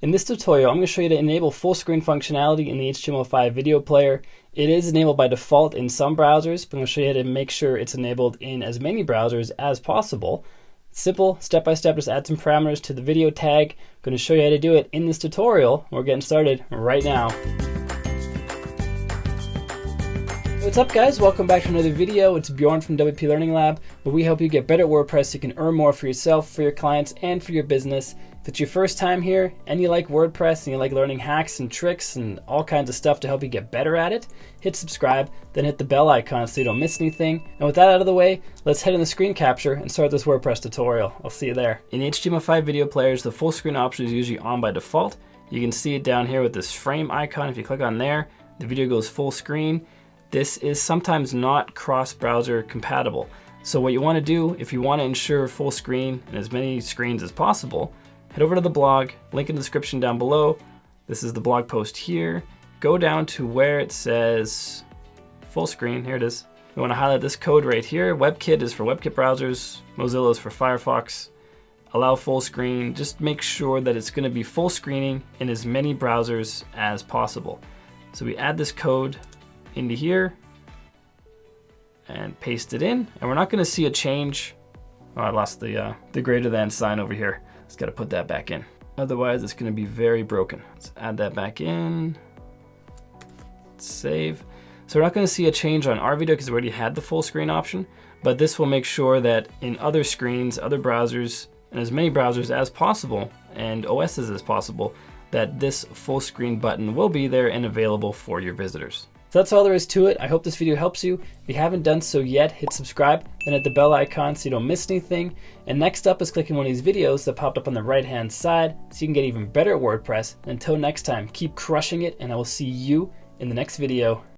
In this tutorial, I'm going to show you to enable full screen functionality in the HTML5 video player. It is enabled by default in some browsers, but I'm going to show you how to make sure it's enabled in as many browsers as possible. Simple, step-by-step, just add some parameters to the video tag. I'm going to show you how to do it in this tutorial. We're getting started right now. What's up guys, welcome back to another video. It's Bjorn from WPLearningLab, where we help you get better at WordPress so you can earn more for yourself, for your clients, and for your business. If it's your first time here and you like WordPress and you like learning hacks and tricks and all kinds of stuff to help you get better at it, hit subscribe, then hit the bell icon so you don't miss anything. And with that out of the way, let's head in the screen capture and start this WordPress tutorial. I'll see you there. In HTML5 video players, the full screen option is usually on by default. You can see it down here with this frame icon. If you click on there, the video goes full screen. This is sometimes not cross-browser compatible. So what you want to do, if you want to ensure full screen and as many screens as possible, head over to the blog, link in the description down below. This is the blog post here. Go down to where it says full screen, here it is. We want to highlight this code right here. WebKit is for WebKit browsers, Mozilla is for Firefox. Allow full screen, just make sure that it's going to be full screening in as many browsers as possible. So we add this code into here and paste it in, and we're not going to see a change. Oh, I lost the greater than sign over here. Just got to put that back in. Otherwise, it's going to be very broken. Let's add that back in. Save. So we're not going to see a change on our video because we already had the full screen option, but this will make sure that in other screens, other browsers, and as many browsers as possible, and OSs as possible, that this full screen button will be there and available for your visitors. So that's all there is to it. I hope this video helps you. If you haven't done so yet, hit subscribe, then hit the bell icon so you don't miss anything. And next up is clicking one of these videos that popped up on the right-hand side so you can get even better at WordPress. Until next time, keep crushing it, and I will see you in the next video.